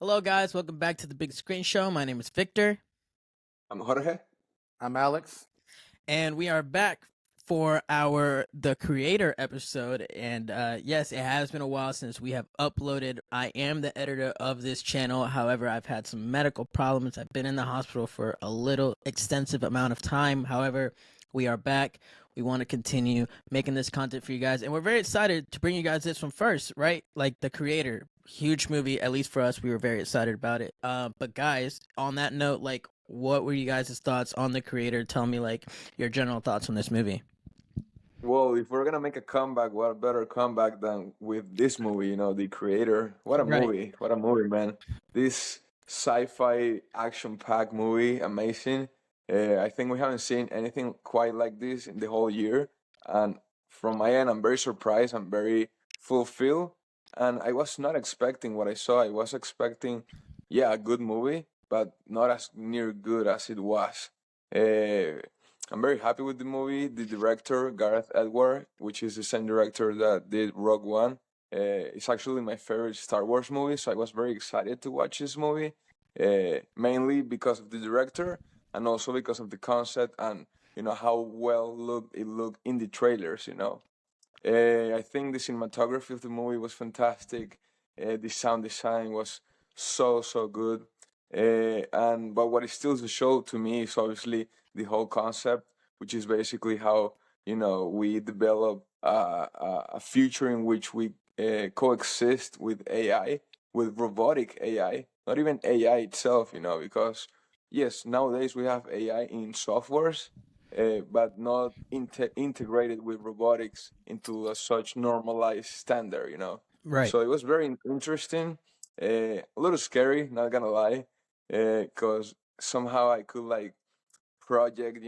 Hello, guys. Welcome back to the Big Screen Show. My name is Victor, I'm Jorge. I'm Alex. and we are back for our The Creator episode. And yes, it has been a while since we have uploaded. I am the editor of this channel. However, I've had some medical problems. I've been in the hospital for a little extensive amount of time. However, we are back. We want to continue making this content for you guys, and we're very excited to bring you guys this one first, right? Like The Creator, huge movie, at least for us. We were very excited about it. But guys, on that note, like, what were you guys' thoughts on The Creator? Tell me, like, your general thoughts on this movie. Well, if we're gonna make a comeback, what a better comeback than with this movie, The Creator. What a Right. movie. What a movie, man. This sci-fi action-packed movie, amazing. I think we haven't seen anything quite like this in the whole year. And from my end, I'm very surprised. I'm very fulfilled. And I was not expecting what I saw. I was expecting, yeah, a good movie, but not as near good as it was. Uh, I'm very happy with the movie. The director, Gareth Edward, which is the same director that did Rogue One, it's actually my favorite Star Wars movie. So I was very excited to watch this movie, mainly because of the director and also because of the concept and how well it looked in the trailers. I think the cinematography of the movie was fantastic. The sound design was so good. And but what is still to show to me is obviously the whole concept, which is basically how we develop a future in which we coexist with AI, with robotic AI, not even AI itself, because yes, nowadays we have AI in softwares, but not integrated with robotics into a such normalized standard. Right. So it was very interesting, a little scary, not gonna lie, because somehow I could like project,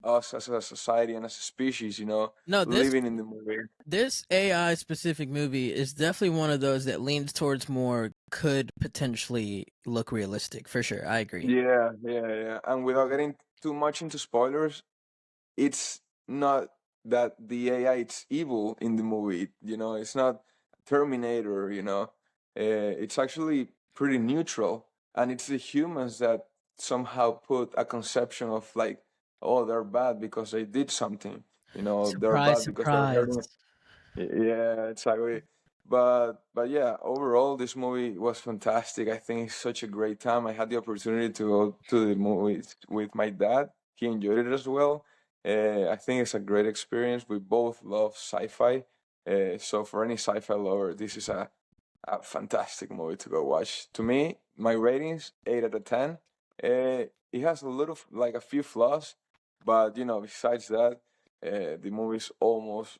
us as a society and as a species, No, this living in the movie. this AI specific movie is definitely one of those that leans towards more could potentially look realistic, for sure. I agree. Yeah. And without getting too much into spoilers, it's not that the AI it's evil in the movie. It's not Terminator. It's actually pretty neutral, and it's the humans that somehow put a conception of like, oh, they're bad because they did something. They're Surprise, bad because they're surprise. hurting. Yeah, exactly. But yeah, overall, this movie was fantastic. I think it's such a great time. I had the opportunity to go to the movies with my dad. He enjoyed it as well. I think it's a great experience. We both love sci-fi. So for any sci-fi lover, this is a fantastic movie to go watch. To me, my ratings 8 out of 10. It has a little like a few flaws, but besides that, the movie's almost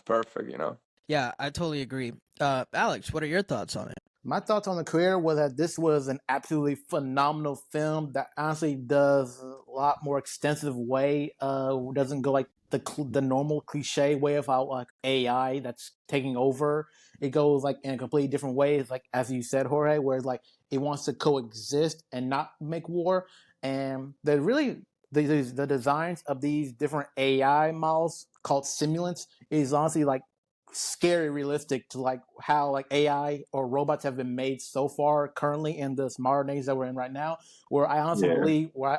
perfect. Yeah, I totally agree. Alex, what are your thoughts on it? My thoughts on the career was that this was an absolutely phenomenal film that honestly does a lot more extensive way. Doesn't go like the normal cliche way of how like AI that's taking over. It goes like in a completely different way. It's like as you said, Jorge, where it's like it wants to coexist and not make war. And the designs of these different AI models called simulants is honestly like scary realistic to like how like AI or robots have been made so far currently in this modern age that we're in right now, Yeah. where I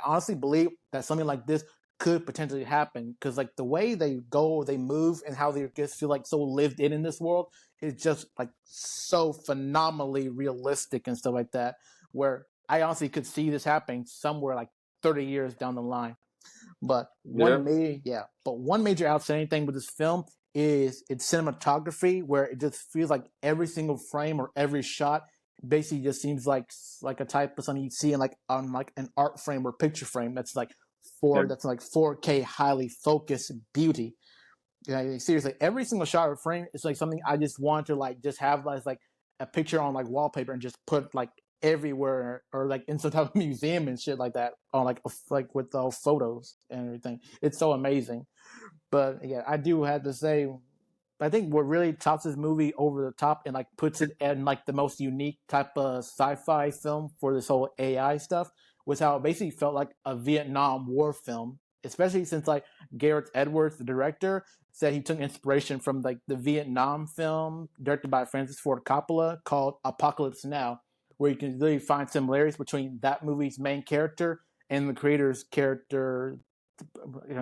honestly believe that something like this could potentially happen because like the way they go, they move, and how they just feel like so lived in this world is just like so phenomenally realistic and stuff like that. Where I honestly could see this happening somewhere like 30 years down the line. Yeah. But one major outstanding thing with this film is its cinematography, where it just feels like every single frame or every shot basically just seems like a type of something you'd see in like on like an art frame or picture frame Yeah. that's like 4K highly focused beauty. Yeah, seriously, every single shot or frame is like something I just want to like just have as like a picture on like wallpaper and just put like everywhere or like in some type of museum and shit like that on like with the photos and everything. It's so amazing. But yeah, I do have to say, I think what really tops this movie over the top and like puts it in like the most unique type of sci-fi film for this whole AI stuff was how it basically felt like a Vietnam War film especially since like Gareth Edwards, the director, said he took inspiration from like the Vietnam film directed by Francis Ford Coppola called Apocalypse Now, where you can really find similarities between that movie's main character and the creator's character,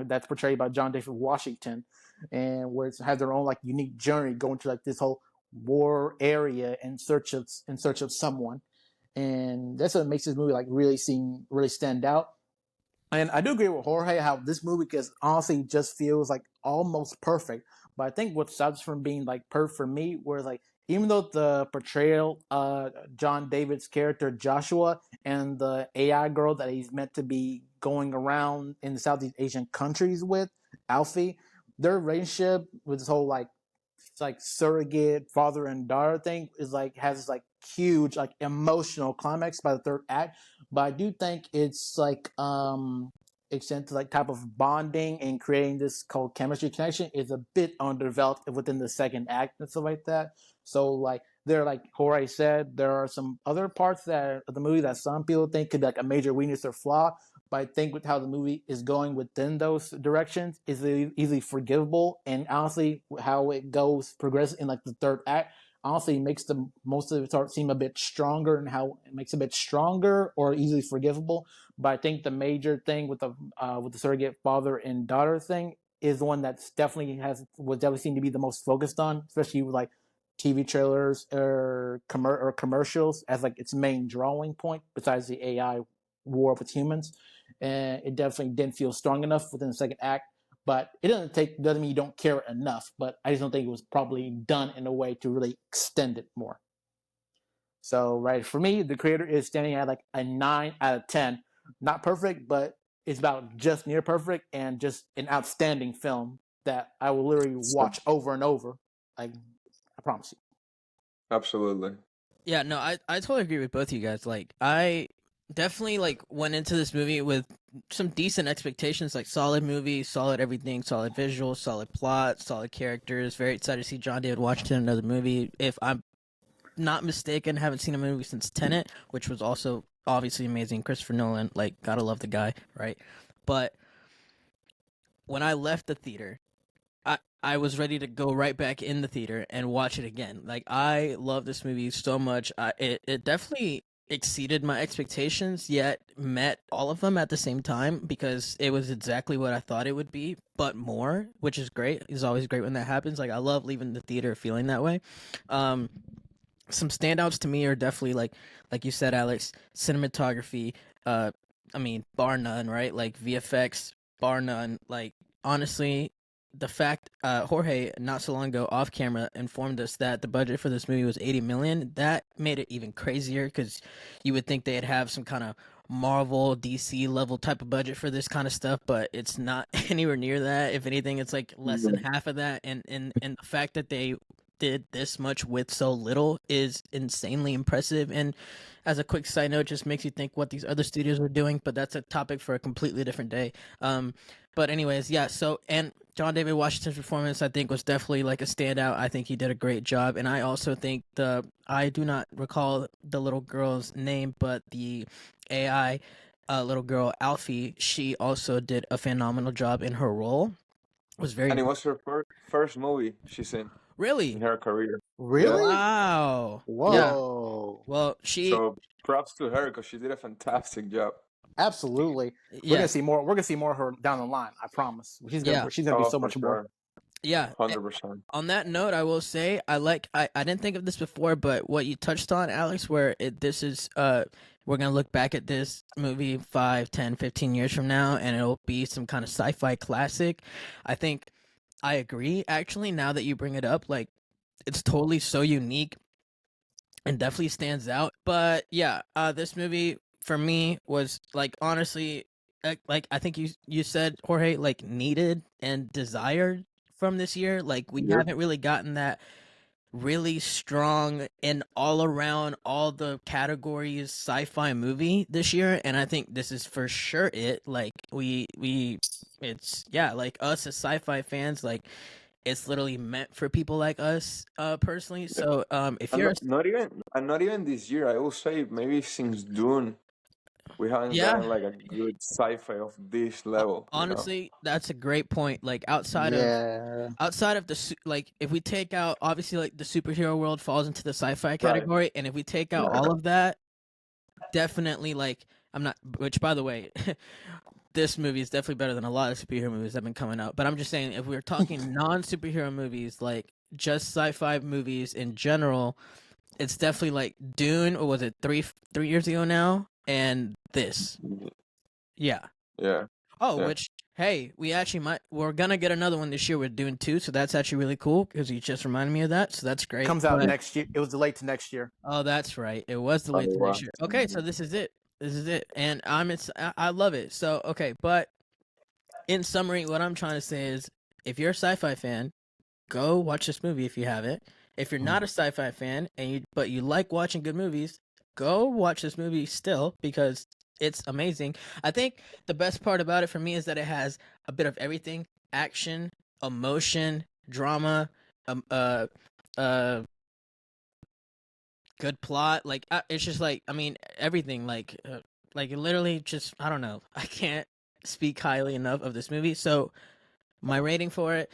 that's portrayed by John David Washington, and where it has their own like unique journey going to like this whole war area in search of someone, and that's what makes this movie like really stand out. And I do agree with Jorge how this movie because honestly just feels like almost perfect. But I think what stops from being like perfect for me was like even though the portrayal John David's character Joshua and the AI girl that he's meant to be going around in the Southeast Asian countries with, Alfie, their relationship with this whole like surrogate father and daughter thing is like has this like huge like emotional climax by the third act, but I do think it's like extent to like type of bonding and creating this called chemistry connection is a bit underdeveloped within the second act and stuff like that. So like there, like Jorge said, there are some other parts that of the movie that some people think could be like a major weakness or flaw, but I think with how the movie is going within those directions is easily forgivable. And honestly, how it goes progress in like the third act honestly makes the most of the part seem a bit stronger and how it makes it a bit stronger or easily forgivable. But I think the major thing with the surrogate father and daughter thing is the one that's definitely was definitely seem to be the most focused on, especially with like TV trailers or commercials as like its main drawing point besides the AI war with humans. And it definitely didn't feel strong enough within the second act. But it doesn't mean you don't care enough. But I just don't think it was probably done in a way to really extend it more. So right for me, the creator is standing at like a 9 out of 10. Not perfect, but it's about just near perfect and just an outstanding film that I will literally watch over and over. I promise you. Absolutely. Yeah, no, I totally agree with both of you guys. Like, I definitely like went into this movie with some decent expectations, like solid movie, solid everything, solid visuals, solid plot, solid characters. Very excited to see John David Washington in another movie. If I'm not mistaken, haven't seen a movie since Tenet, which was also obviously amazing. Christopher Nolan, like, gotta love the guy, right? But when I left the theater, I was ready to go right back in the theater and watch it again. Like, I love this movie so much. It definitely exceeded my expectations, yet met all of them at the same time because it was exactly what I thought it would be, but more, which is great. It's always great when that happens. Like, I love leaving the theater feeling that way. Some standouts to me are definitely like you said, Alex, cinematography. I mean, bar none, right? Like VFX, bar none. Like, honestly, the fact Jorge not so long ago off camera informed us that the budget for this movie was 80 million. That made it even crazier because you would think they'd have some kind of Marvel, DC level type of budget for this kind of stuff, but it's not anywhere near that. If anything, it's like less than half of that. And the fact that they did this much with so little is insanely impressive. And as a quick side note, just makes you think what these other studios are doing, but that's a topic for a completely different day. But anyways, yeah. So, and John David Washington's performance, I think, was definitely like a standout. I think he did a great job, and I also think I do not recall the little girl's name, but the AI little girl Alfie, she also did a phenomenal job in her role. Was very And it was her first movie she's in really. her career. Yeah. Really? Wow. Yeah. Whoa. Well, she. So props to her because she did a fantastic job. Absolutely. We're gonna Yes. see more. We're gonna see more of her down the line. I promise. Yeah. She's gonna be Oh, so for much more. sure. Yeah. 100%. On that note, I will say I didn't think of this before, but what you touched on, Alex, where this is we're gonna look back at this movie 5, 10, 15 years from now, and it'll be some kind of sci-fi classic. I think I agree. Actually, now that you bring it up, like, it's totally so unique and definitely stands out. But yeah, this movie for me was like, honestly, like I think you said, Jorge, like, needed and desired from this year. Like, we Yep. haven't really gotten that really strong and all around all the categories sci-fi movie this year, and I think this is for sure it. Like, we it's, yeah, like, us as sci-fi fans, like, it's literally meant for people like us, personally. So if And you're not even this year. I will say maybe since Dune. We haven't Yeah. gotten like a good sci-fi of this level, you know? Honestly, that's a great point. Like Yeah, outside of like if we take out, obviously, like the superhero world falls into the sci-fi Right. category, and if we take out Right. all of that, definitely, like, I'm not, which by the way, this movie is definitely better than a lot of superhero movies that have been coming out. But I'm just saying, if we're talking non-superhero movies, like just sci-fi movies in general, it's definitely like Dune, or was it 3 years ago now, and this. Yeah. Yeah. Oh, Yeah. which, hey, we're gonna get another one this year with Dune 2, so that's actually really cool because you just reminded me of that, so that's great. comes out But next year. It was delayed to next year. oh, that's right, it was Oh, delayed to wow. next year. Okay, so this is it. And I love it. So okay, but in summary, what I'm trying to say is, if you're a sci-fi fan, go watch this movie if you haven't. If you're not a sci-fi fan but you like watching good movies, go watch this movie still because it's amazing. I think the best part about it for me is that it has a bit of everything: action, emotion, drama, um, uh, uh, good plot. Like, it's just like, I mean, everything. Like literally, just, I don't know. I can't speak highly enough of this movie. So my rating for it,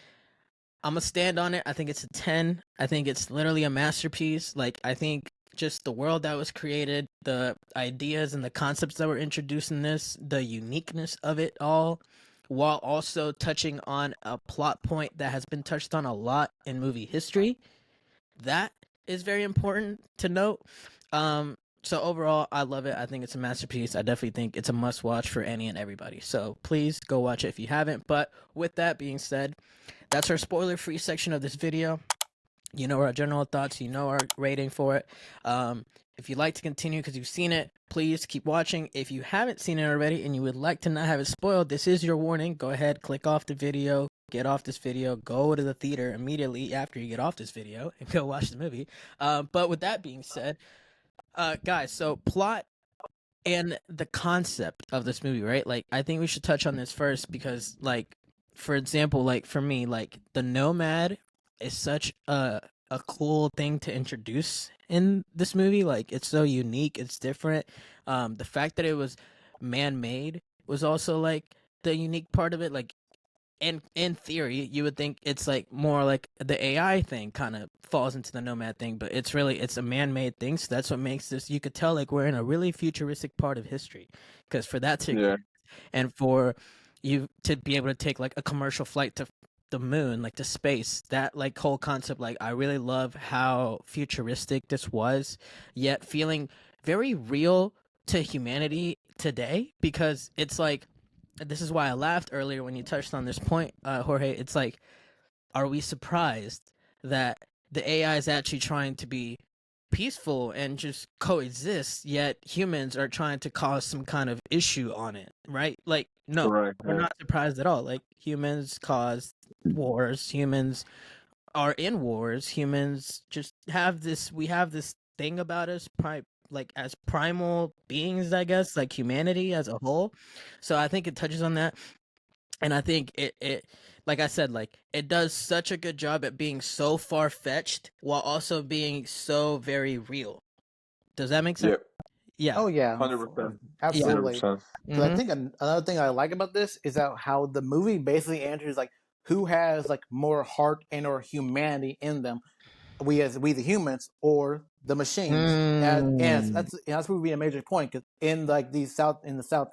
I'm gonna stand on it. I think it's a 10. I think it's literally a masterpiece. Like, I think just the world that was created, the ideas and the concepts that were introduced in this, the uniqueness of it all, while also touching on a plot point that has been touched on a lot in movie history. That is very important to note. So overall, I love it. I think it's a masterpiece. I definitely think it's a must watch for any and everybody. So please go watch it if you haven't. But with that being said, that's our spoiler free section of this video. You know our general thoughts, you know our rating for it. If you'd like to continue because you've seen it, please keep watching. If you haven't seen it already and you would like to not have it spoiled, this is your warning. Go ahead, click off the video, get off this video, go to the theater immediately after you get off this video and go watch the movie. But with that being said, guys, so plot and the concept of this movie, right? Like, I think we should touch on this first because, like, for example, like for me, like the Nomad is such a cool thing to introduce in this movie. Like, it's so unique, it's different. The fact that it was man-made was also like the unique part of it. Like, in theory, you would think it's like more like the AI thing kind of falls into the Nomad thing, but it's a man-made thing. So that's what makes this. You could tell like we're in a really futuristic part of history, because for that to Yeah. and for you to be able to take like a commercial flight to the moon, like to space, that like whole concept, like I really love how futuristic this was, yet feeling very real to humanity today, because it's like, this is why I laughed earlier when you touched on this point, Jorge. It's like, are we surprised that the AI is actually trying to be peaceful and just coexist, yet humans are trying to cause some kind of issue on it, right? Like, no, Correct. we're Yeah. not surprised at all. Like, humans cause wars, humans are in wars, humans just we have this thing about us, like as primal beings, I guess, like humanity as a whole. So I think it touches on that. And I think it like I said, like it does such a good job at being so far fetched while also being so very real. Does that make sense? Yeah. Yeah. Oh yeah, 100%. Yeah. absolutely. 100%. Because I Mm-hmm. think another thing I like about this is that how the movie basically answers like who has like more heart and or humanity in them, we the humans or the machines. And Mm. that's would be a major point because in like the South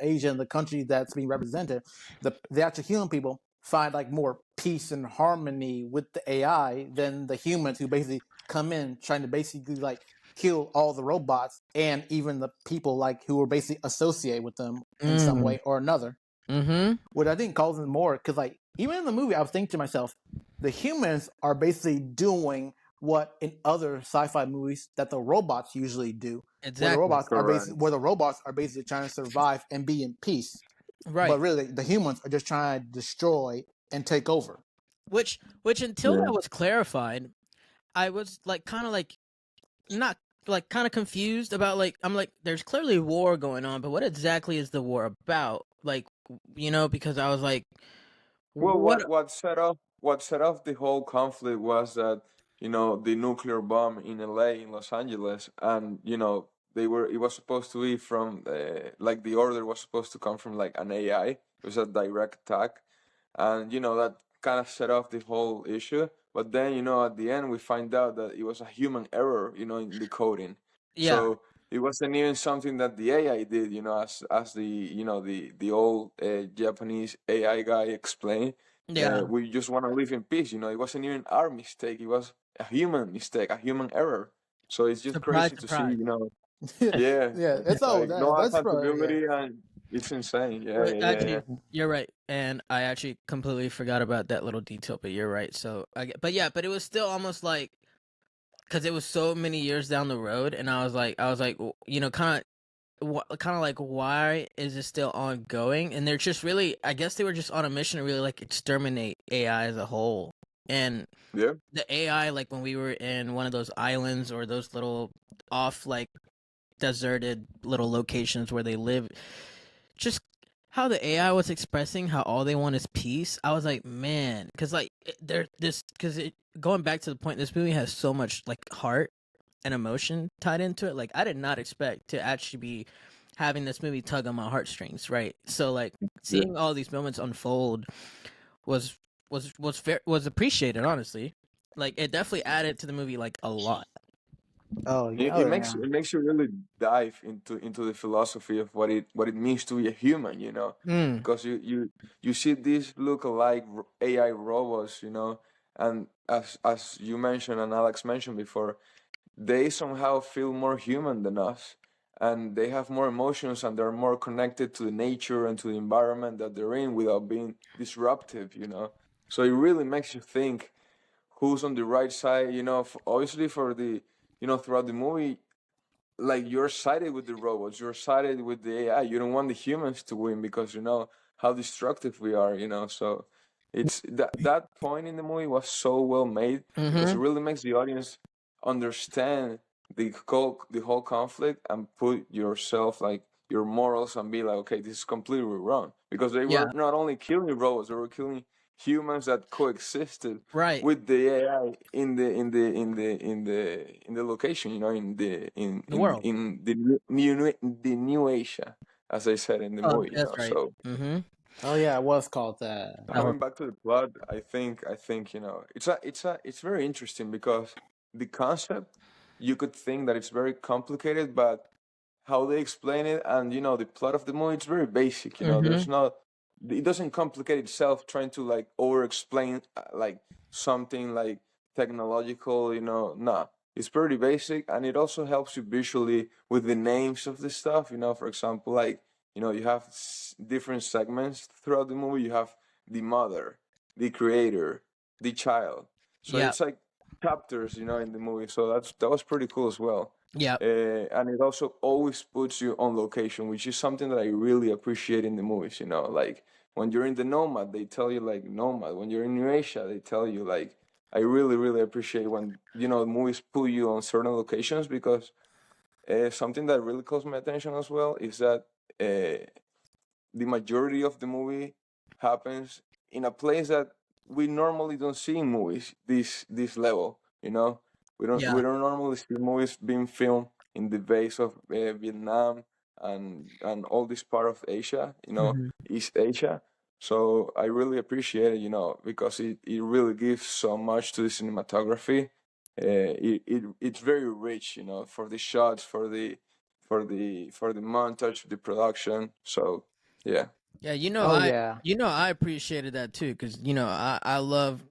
Asia and the country that's being represented, the actual human people find like more peace and harmony with the AI than the humans who basically come in trying to basically like kill all the robots and even the people like who are basically associated with them in some Mm. way or another. Mm-hmm. What I think causes more because like even in the movie, I was thinking to myself, the humans are basically doing what in other sci-fi movies that the robots usually do, Exactly. Correct. where the robots are basically trying to survive and be in peace, but Right. really the humans are just trying to destroy and take over. Which until Yeah. that was clarified, I was like kind of like not like kind of confused about, like, I'm like, there's clearly war going on, but what exactly is the war about? Like, because I was like, Well, what? what set off the whole conflict was that, the nuclear bomb in LA, in Los Angeles, and it was supposed to be from like the order was supposed to come from like an AI. It was a direct attack, and that kind of set off the whole issue. But then at the end we find out that it was a human error, in the coding. Yeah, So it wasn't even something that the AI did, as the the old Japanese AI guy explained. yeah. We just want to live in peace. It wasn't even our mistake. It was a human mistake, a human error. So it's just Surprise, crazy to see, surprise. yeah, Yeah, it's all like no that's probably yeah. accountability, and it's insane. Yeah, Well, yeah, yeah, yeah. actually, you're right, and I actually completely forgot about that little detail. But you're right. So, but yeah, but it was still almost like because it was so many years down the road, and I was like, kind of like, why is this still ongoing? And they're just really, I guess they were just on a mission to really like exterminate AI as a whole. And Yeah. the AI, like when we were in one of those islands or those little off like deserted little locations where they live, just how the AI was expressing how all they want is peace. I was like, man, because like they're this because it going back to the point, this movie has so much like heart and emotion tied into it. Like I did not expect to actually be having this movie tug on my heartstrings, right? So like Yeah. seeing all these moments unfold was was appreciated, honestly. Like it definitely added to the movie like a lot. Oh It, yeah, it oh makes yeah. it makes you really dive into the philosophy of what it means to be a human, Mm, because you see these look-alike AI robots, and as you mentioned and Alex mentioned before, they somehow feel more human than us, and they have more emotions, and they're more connected to the nature and to the environment that they're in without being disruptive. So it really makes you think who's on the right side, obviously for the throughout the movie, like you're sided with the robots, you're sided with the AI. You don't want the humans to win because you know how destructive we are. So it's that point in the movie was so well made because it mm-hmm. really makes the audience understand the whole conflict and put yourself like your morals and be like, okay, this is completely wrong because they were Yeah, not only killing robots, they were killing humans that coexisted right. with the AI in the location, in the in The in world. in the new Asia, as I said in the Oh, movie. that's right. So Mm-hmm. Oh yeah, it was called that. Oh, coming back to the plot, I think it's very interesting because the concept, you could think that it's very complicated, but how they explain it and the plot of the movie, it's very basic. mm-hmm. There's not it doesn't complicate itself trying to like over explain like something like technological. Nah, it's pretty basic, and it also helps you visually with the names of the stuff. For example, like you have different segments throughout the movie. You have the mother, the creator, the child. So Yeah, it's like chapters, in the movie. So that was pretty cool as well. yeah. And it also always puts you on location, which is something that I really appreciate in the movies. Like when you're in the Nomad, they tell you like Nomad. When you're in New Asia, they tell you like. I really, really appreciate when movies put you on certain locations because something that really calls my attention as well is that uh, the majority of the movie happens in a place that we normally don't see in movies this level. We Yeah. don't normally see movies being filmed in the base of Vietnam and all this part of Asia, Mm-hmm. East Asia. So I really appreciate it, because it really gives so much to the cinematography. It's very rich, for the shots, for the montage, the production. So yeah. Yeah, Oh yeah. I appreciated that too because I love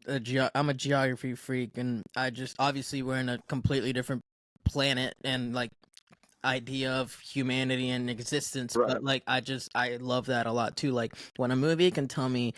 I'm a geography freak and I just obviously we're in a completely different planet and like idea of humanity and existence, Right. but like I love that a lot too. Like when a movie can tell me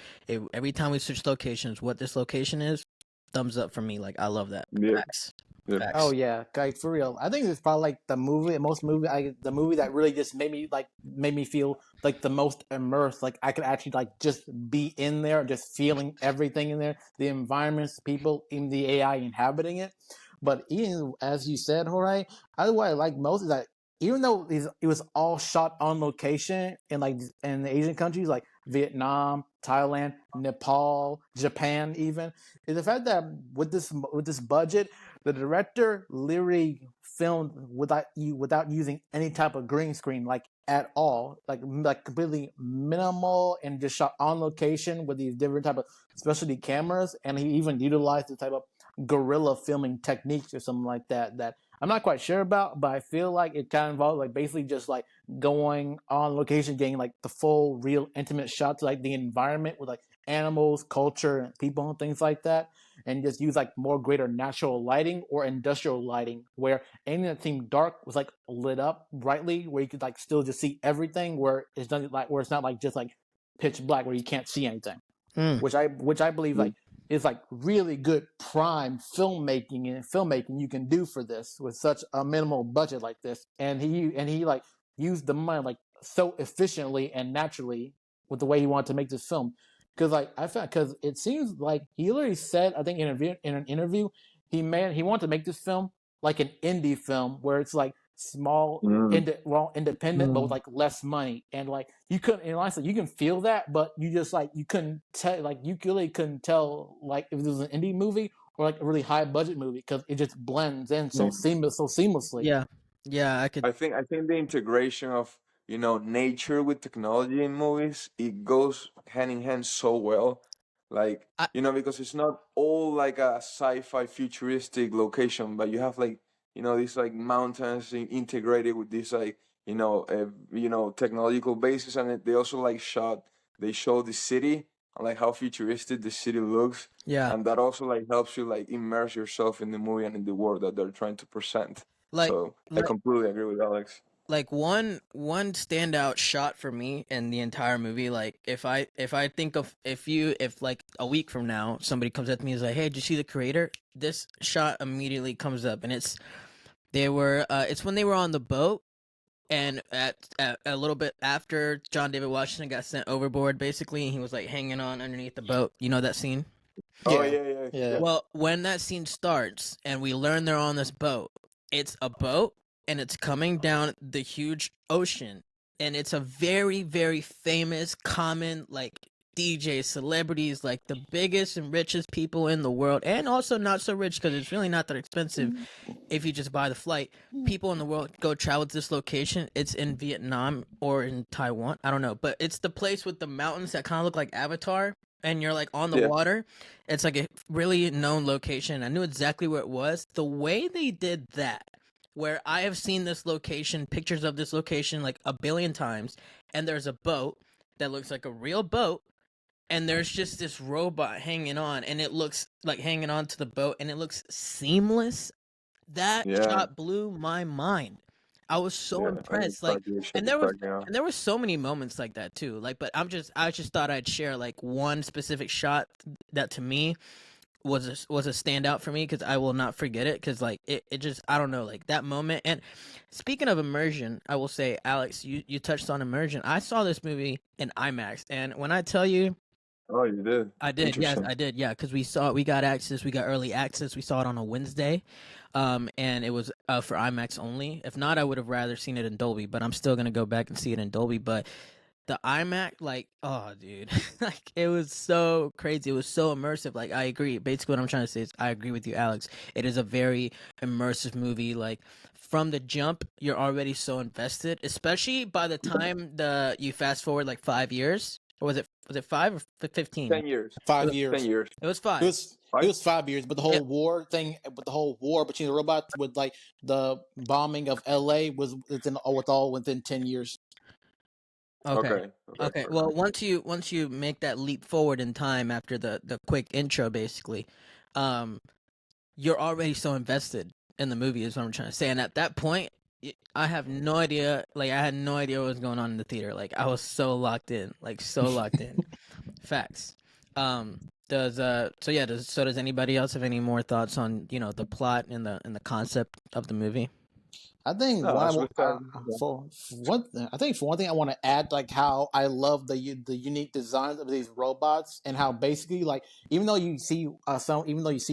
every time we switch locations what this location is, thumbs up for me. Like I love that. Yeah. Facts. Yeah. Oh Facts. yeah, like for real. I think it's probably like the movie that really just made me feel like the most immersed. Like I could actually like just be in there, just feeling everything in there, the environments, people, in the AI inhabiting it. But even as you said, Jorge, what I like most is that even though it was all shot on location in like in the Asian countries like Vietnam, Thailand, Nepal, Japan, even is the fact that with this budget the director literally filmed without using any type of green screen, like at all, like completely minimal, and just shot on location with these different type of specialty cameras, and he even utilized the type of guerrilla filming techniques or something like that that I'm not quite sure about, but I feel like it kind of involved like basically just like going on location, getting like the full, real, intimate shots, like the environment with like animals, culture, and people and things like that, and just use like more greater natural lighting or industrial lighting, where anything that seemed dark was like lit up brightly, where you could like still just see everything, where it's not like just like pitch black where you can't see anything, Mm. which I believe Mm. like is like really good prime filmmaking you can do for this with such a minimal budget like this, and he like used the money like so efficiently and naturally with the way he wanted to make this film. Because like I found, because it seems like he literally said, I think in an interview, he wanted to make this film like an indie film where it's like small, Mm. independent, but with like less money, and like you couldn't, and honestly, you can feel that, but you just like you couldn't tell, like you really couldn't tell like if it was an indie movie or like a really high budget movie, because it just blends in so Mm. seamlessly. Yeah, yeah, I could. I think the integration of nature with technology in movies, it goes hand in hand so well. Like, I, because it's not all like a sci-fi futuristic location, but you have like these like mountains integrated with this like technological basis, and they also like they show the city and like how futuristic the city looks, yeah, and that also like helps you like immerse yourself in the movie and in the world that they're trying to present. like So I like completely agree with Alex. like one standout shot for me in the entire movie. Like if I think of if like a week from now somebody comes up to me and is like, hey, did you see the creator? This shot immediately comes up, and it's when they were on the boat, and at a little bit after John David Washington got sent overboard, basically, and he was like hanging on underneath the boat. You know that scene? Oh Yeah, yeah, yeah, yeah, yeah, Well, when that scene starts and we learn they're on this boat, it's a boat and it's coming down the huge ocean, and it's a very, very famous, common, like DJ celebrities, like the biggest and richest people in the world, and also not so rich because it's really not that expensive if you just buy the flight. People in the world go travel to this location. It's in Vietnam or in Taiwan. I don't know, but it's the place with the mountains that kind of look like Avatar, and you're like on the yeah, water. It's like a really known location. I knew exactly where it was. The way they did that, where I have seen this location, pictures of this location like a billion times, and there's a boat that looks like a real boat, and there's just this robot hanging on, and it looks like hanging on to the boat, and it looks seamless. That yeah, shot blew my mind. I was so yeah. And impressed. Like, exactly, shut and the there was fuck down. and there were so many moments like that too. Like, but I just thought I'd share like one specific shot that to me was a standout for me, because I will not forget it, because like it just, I don't know, like that moment. And speaking of immersion, I will say, Alex, you touched on immersion. I saw this movie in IMAX, and when I tell you, Oh, you did. I did, yes, Interesting. I did, yeah, because we got access, we got early access, we saw it on a Wednesday, and it was for IMAX only. If not, I would have rather seen it in Dolby, but I'm still gonna go back and see it in Dolby. But the IMAX, like, oh, dude, like it was so crazy, it was so immersive. Like, I agree. Basically, what I'm trying to say is, I agree with you, Alex. It is a very immersive movie. Like, from the jump, you're already so invested, especially by the time you fast forward like 5 years, or was it 5 or 15? 10 years. It five was, 10 years. years. it was It 5. was it Right? was 5 years, but the Yeah. whole war thing, with the whole war between the robots, with like the bombing of LA, was within 10 years. Okay. Okay. Okay. Okay. Well, Perfect. once you make that leap forward in time after the quick intro, basically, um, you're already so invested in the movie, is what I'm trying to say. And at that point, I have no idea. Like, I had no idea what was going on in the theater. Like, I was so locked in. Like, so locked in. Facts. Does so yeah. Does anybody else have any more thoughts on the plot and the concept of the movie? I think No, as we said. for one thing, I want to add like how I love the unique designs of these robots, and how basically like even though you see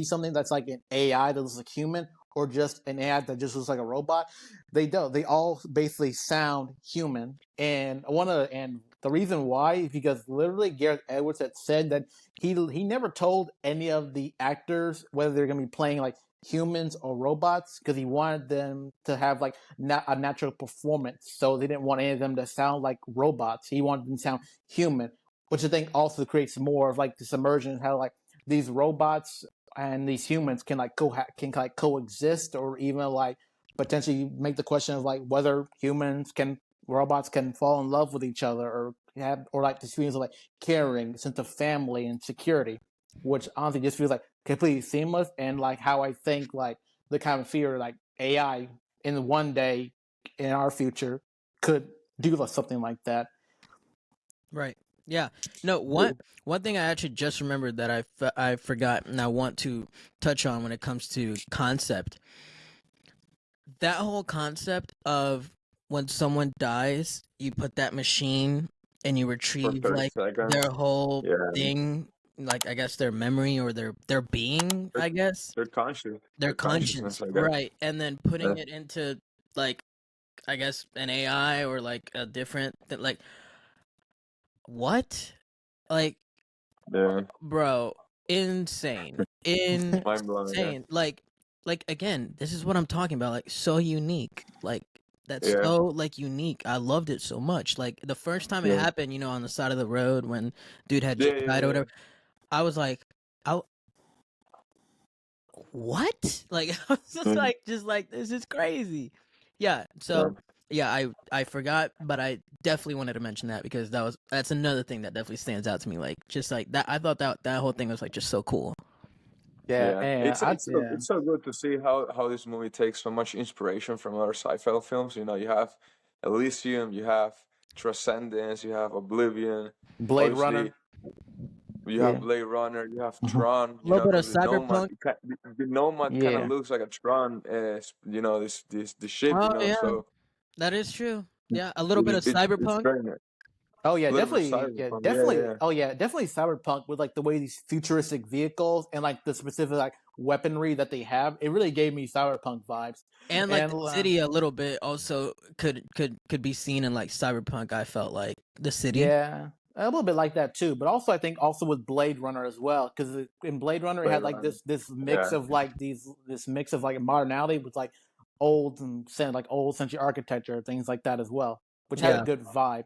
something that's like an AI that looks like human, or just an AI that just looks like a robot, they all basically sound human. And the reason why is because literally Gareth Edwards had said that he never told any of the actors whether they're going to be playing like humans or robots because he wanted them to have like a natural performance. So they didn't want any of them to sound like robots. He wanted them to sound human, which I think also creates more of like this immersion, how like these robots and these humans can like coexist, or even like potentially make the question of like whether robots can fall in love with each other, or have, or like this feelings of like caring, sense of family and security, which honestly just feels like completely seamless, and like how I think like the kind of fear like AI in one day in our future could do something like that. Right. Yeah. No, one thing I actually just remembered that I forgot and I want to touch on when it comes to concept. That whole concept of when someone dies, you put that machine and you For retrieve 30 like seconds. their whole Yeah. thing, like I guess their memory or their being, They're, I guess. they're conscious. Their Their conscience. consciousness, I guess. Right. And then Yeah. putting it into like I guess an AI or like a different like what? Like Yeah. bro, insane. Mind blowing, yeah. Insane. Like again, this is what I'm talking about. Like so unique. Like that's Yeah. so like unique. I loved it so much. Like the first time it Yeah. happened, on the side of the road when dude had Yeah, just yeah, died or yeah. whatever, I was like, I what? Like I was Mm, just like this is crazy. Yeah. yeah. So yeah, I forgot, but I definitely wanted to mention that because that's another thing that definitely stands out to me. Like just like that, I thought that whole thing was like just so cool. Yeah, Yeah, and yeah. it's so good to see how this movie takes so much inspiration from other sci-fi films. You have Elysium, you have Transcendence, you have Oblivion. Blade Runner. Obviously, you have Yeah. Blade Runner, you have Mhm. Tron. A little bit of The Nomad. cyberpunk. The Nomad kind of Yeah. looks like a Tron. This the ship. Oh yeah, So that is true. Yeah, a little bit of it's cyberpunk. very nice. Oh yeah, A little bit of definitely. Yeah, cyberpunk. Yeah, definitely. yeah, Oh yeah, definitely cyberpunk with like the way these futuristic vehicles and like the specific like weaponry that they have. It really gave me cyberpunk vibes. And like And the city a little bit also could be seen in like cyberpunk. I felt like the city. yeah, a little bit like that too. But also, I think also with Blade Runner as well, because in Blade Runner it Blade had like Runner. this mix Yeah, of like this mix of like modernity with like old century architecture, things like that as well, which had a Yeah. good vibe.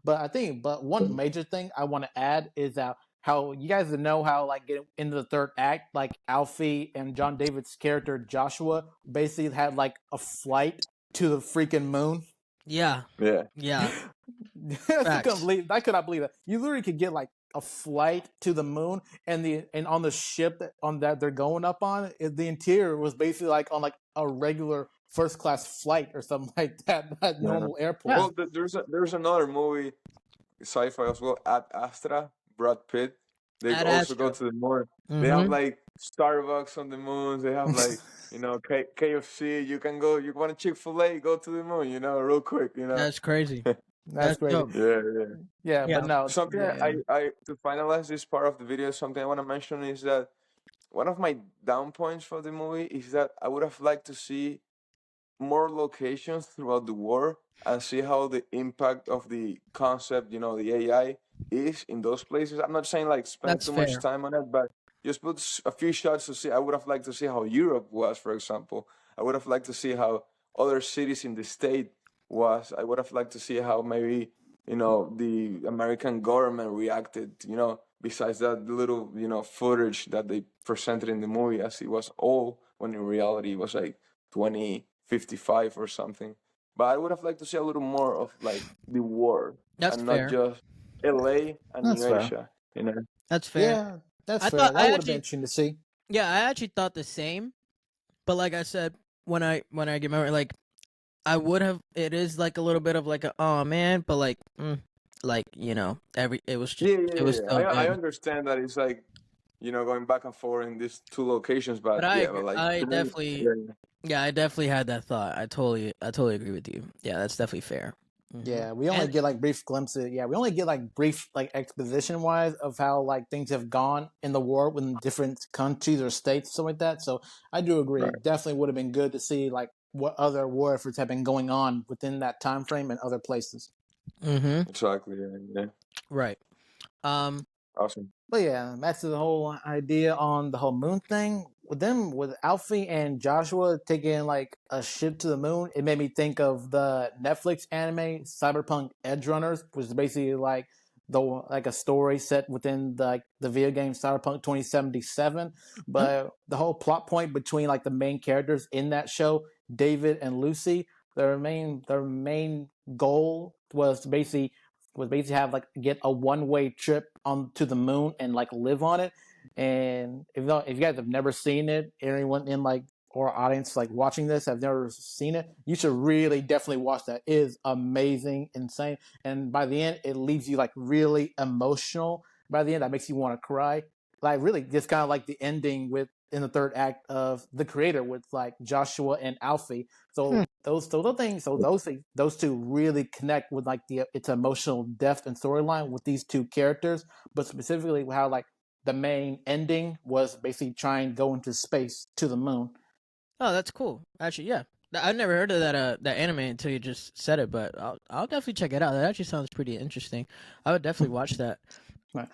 But one major thing I want to add is that how you guys know how like get into the third act, like Alfie and John David's character Joshua basically had like a flight to the freaking moon. Yeah. yeah. Yeah. I still couldn't Facts. believe. I could not believe it. You literally could get like a flight to the moon, and on the ship that they're going up on, the interior was basically like on like a regular first class flight or something like that at Yeah. normal airport. Yeah. Well, there's another movie, sci-fi as well, Ad Astra, Brad Pitt. They Ad also go Astra. to the moon. They have Mm-hmm. like Starbucks on the moon. They have like KFC. You can go. You want a Chick-fil-A? Go to the moon. Real quick. That's crazy. That's That's crazy. dope. Yeah, yeah. Yeah, but Yeah. no, Something yeah, I to finalize this part of the video, something I want to mention is that one of my down points for the movie is that I would have liked to see more locations throughout the world and see how the impact of the concept, the AI is in those places. I'm not saying like spend That's too much fair. time on it, but just put a few shots to see. I would have liked to see how Europe was, for example. I would have liked to see how other cities in the state was. I would have liked to see how maybe, the American government reacted, besides that little, footage that they presented in the movie as it was all when in reality it was like 2055 or something. But I would have liked to see a little more of like the world That's and not fair. just LA and that's New fair. Asia. That's fair. Yeah, that's I thought fair. That would have been interesting to see. I actually thought the same. But like I said, when I get married, like I would have. It is like a little bit of like a oh man, but like like it was Yeah, just yeah, it yeah, was yeah. so I good. understand that it's like, going back and forth in these two locations, But but I yeah, agree. but like I to me, definitely yeah, I definitely had that thought. I totally agree with you. Yeah, that's definitely fair. Yeah, we only And get like brief glimpses. Yeah, we only get like brief like exposition wise of how like things have gone in the war in different countries or states, something like that. So I do agree. right, Definitely would have been good to see like what other war efforts have been going on within that time frame and other places. mm-hmm. exactly, yeah, yeah, Right. Um awesome. But yeah, back to the whole idea on the whole moon thing. with Alfie and Joshua taking like a ship to the moon, it made me think of the Netflix anime Cyberpunk Edge Runners, which is basically like a story set within the video game Cyberpunk 2077. Huh? But the whole plot point between like the main characters in that show, David and Lucy, their main goal was basically have like get a one-way trip on to the moon and like live on it. And if you guys have never seen it, anyone in like or audience like watching this have never seen it, you should really definitely watch that. It is amazing, insane, and by the end, it leaves you like really emotional. By the end, that makes you want to cry. Like really, just kind of like the ending with in the third act of The Creator with like Joshua and Alfie. Hmm. Those two really connect with like its emotional depth and storyline with these two characters, but specifically how like the main ending was basically trying to go into space to the moon. Oh, that's cool. Actually, yeah. I've never heard of that anime until you just said it, but I'll definitely check it out. That actually sounds pretty interesting. I would definitely watch that. Right.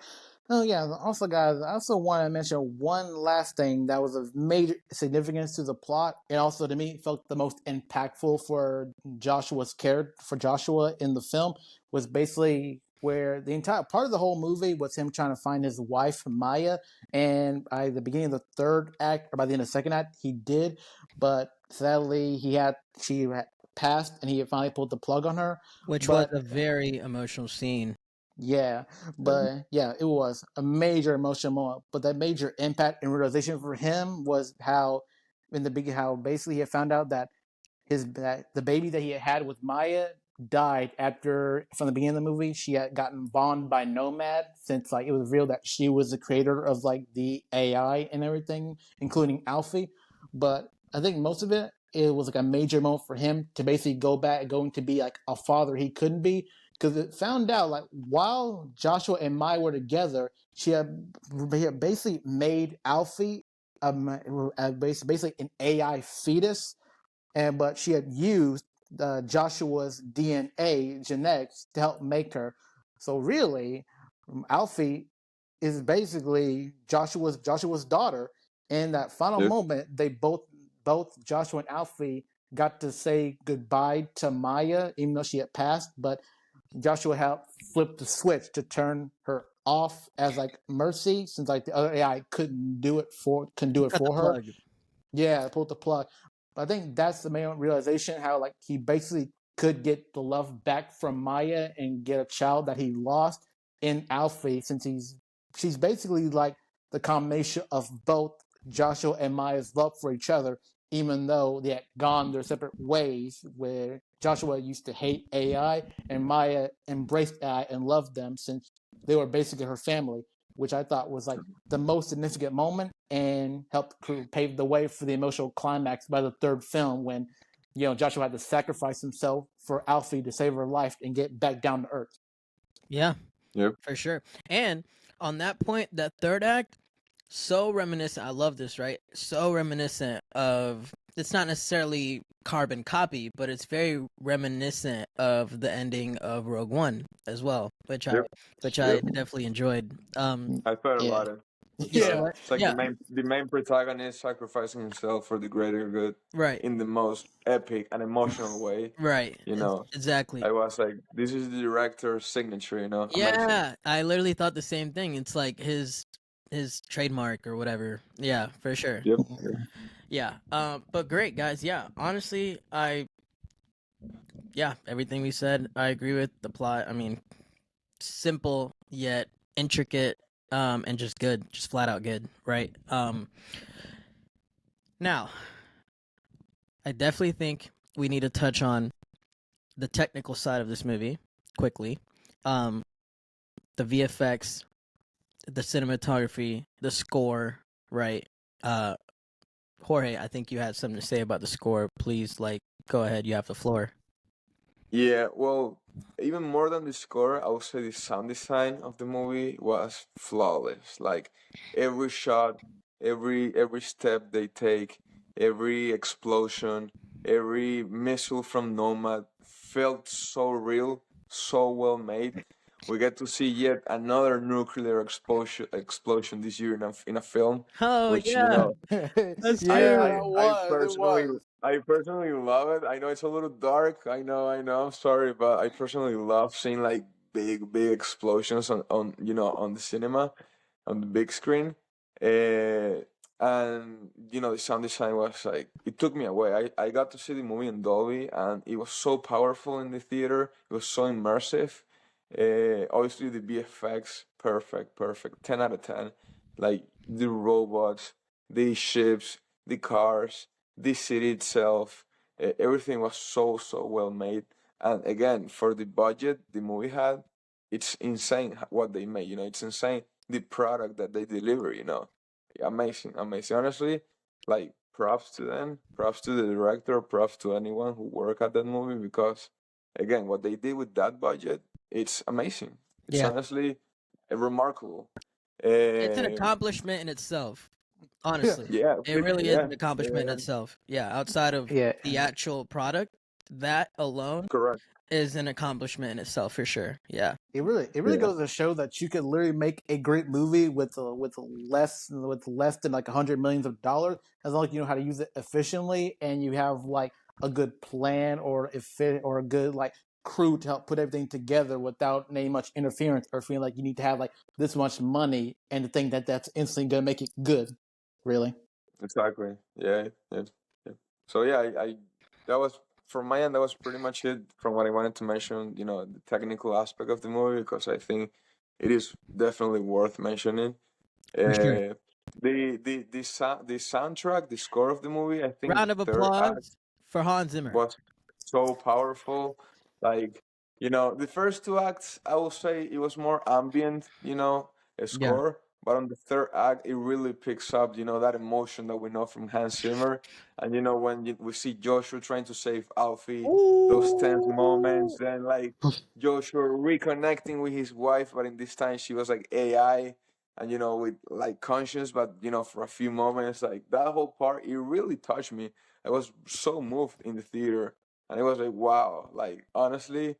Oh yeah. Also, guys, I also want to mention one last thing that was of major significance to the plot, and also to me felt the most impactful for Joshua in the film was basically where the entire part of the whole movie was him trying to find his wife Maya, and by the beginning of the third act or by the end of the second act, he did, but sadly she had passed, and he had finally pulled the plug on her, Which was but a very emotional scene. yeah, but yeah, it was a major emotional moment. But that major impact and realization for him was how, in the beginning, how basically he had found out that the baby that he had with Maya died after from the beginning of the movie. She had gotten bombed by Nomad since like it was revealed that she was the creator of like the AI and everything, including Alfie. But I think most of it was like a major moment for him to basically going to be like a father he couldn't be because it found out like while Joshua and Maya were together, he had basically made Alfie basically an AI fetus, and but she had used Joshua's DNA genetics to help make her. So really, Alfie is basically Joshua's daughter. In that final Yep. moment, they both Joshua and Alfie got to say goodbye to Maya, even though she had passed. But Joshua helped flip the switch to turn her off as like mercy, since like the other AI couldn't do it Cut the for her. plug. Yeah, pulled the plug. But I think that's the main realization how like he basically could get the love back from Maya and get a child that he lost in Alfie, since she's basically like the combination of both Joshua and Maya's love for each other, even though they had gone their separate ways, where Joshua used to hate AI and Maya embraced AI and loved them since they were basically her family, which I thought was like the most significant moment and helped pave the way for the emotional climax by the third film when Joshua had to sacrifice himself for Alfie to save her life and get back down to earth. Yeah, Yep. for sure. And on that point, that third act, so reminiscent. I love this, right? So reminiscent of. It's not necessarily carbon copy, but it's very reminiscent of the ending of Rogue One as well, which Yep. I Yep. definitely enjoyed. I thought Yeah. about it. You said Yeah. what? It's like Yeah, the main protagonist sacrificing himself for the greater good right, in the most epic and emotional way. right, You know, exactly. I was like, this is the director's signature. Amazing. Yeah, I literally thought the same thing. It's like his trademark or whatever. Yeah, for sure. Yep. Yeah. But great guys. Yeah. Honestly, everything we said, I agree with the plot. I mean, simple yet intricate, and just good, just flat out good, right? Now, I definitely think we need to touch on the technical side of this movie quickly. Um, the VFX, the cinematography, the score, right? Uh, Jorge, I think you had something to say about the score. Please, go ahead. You have the floor. Yeah, well, even more than the score, I would say the sound design of the movie was flawless. Like every shot, every step they take, every explosion, every missile from Nomad felt so real, so well made. we get to see yet another nuclear explosion this year in a film, Oh which yeah, that's Yeah, true. that was. It was. I personally love it. I know it's a little dark. I know. I'm sorry, but I personally love seeing like big explosions on on the cinema, on the big screen. Uh, and the sound design was like it took me away. I got to see the movie in Dolby, and it was so powerful in the theater. It was so immersive. Obviously the VFX, perfect, 10 out of 10. Like the robots, the ships, the cars, the city itself, everything was so well made. And again, for the budget the movie had, it's insane what they made. It's insane the product that they deliver. Amazing. Honestly, like props to them, props to the director, props to anyone who worked at that movie because again, what they did with that budget, it's amazing. It's Yeah, honestly remarkable. it's an Um, accomplishment in itself. Honestly, yeah, it really is yeah, an accomplishment in yeah, itself. Yeah, outside of Yeah. the actual product, that alone correct. is an accomplishment in itself for sure. Yeah, It really Yeah, goes to show that you could literally make a great movie with less than like 100 millions of dollars, as long as you know how to use it efficiently and you have like a good plan or a good like crew to help put everything together without any much interference or feeling like you need to have like this much money and to think that that's instantly gonna make it good. Really. exactly. Yeah. So yeah, I that was from my end. That was pretty much it from what I wanted to mention. The technical aspect of the movie because I think it is definitely worth mentioning. for sure. Uh, the soundtrack, the score of the movie. I think the Round of third act applause for Hans Zimmer. was so powerful. Like, the first two acts, I will say it was more ambient, a Yeah. score. But on the third act, it really picks up, that emotion that we know from Hans Zimmer. And, when we see Joshua trying to save Alfie, those tense moments, Ooh. then like Joshua reconnecting with his wife, but in this time she was like AI and, with like conscience, but, for a few moments, like that whole part, it really touched me. I was so moved in the theater, and it was like, wow, like honestly,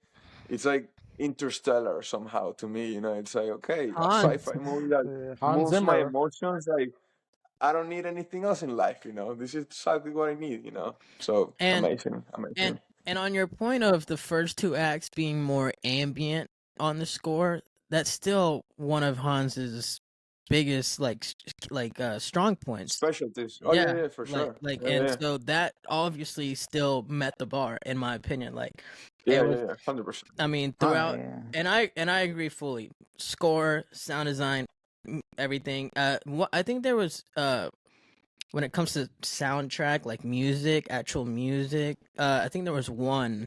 it's like Interstellar somehow to me. It's like okay, a Hans. sci-fi movie that Hans moves my Zimmer. emotions. Like I don't need anything else in life. This is exactly what I need. So And amazing, and amazing. and on your point of the first two acts being more ambient on the score, that's still one of Hans's biggest strong points. Specialties. Oh yeah, Yeah, yeah, for like sure. like Yeah, and yeah, so that obviously still met the bar in my opinion. Like it yeah, was, yeah, yeah, 100%. I mean, Oh throughout, yeah. and I agree fully. Score, sound design, everything. What I think there was when it comes to soundtrack, like music, actual music, I think there was one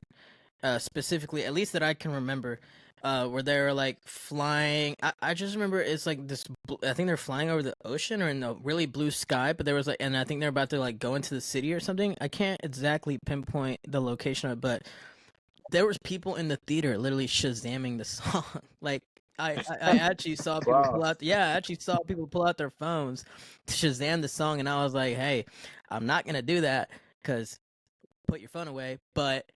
specifically, at least that I can remember, where they were like flying. I just remember it's like this. I think they're flying over the ocean or in the really blue sky, but there was like, and I think they're about to like go into the city or something. I can't exactly pinpoint the location of it, but there was people in the theater literally shazamming the song. Like I actually saw people Wow. pull out. Yeah, I actually saw people pull out their phones to Shazam the song, and I was like, hey, I'm not gonna do that because put your phone away. But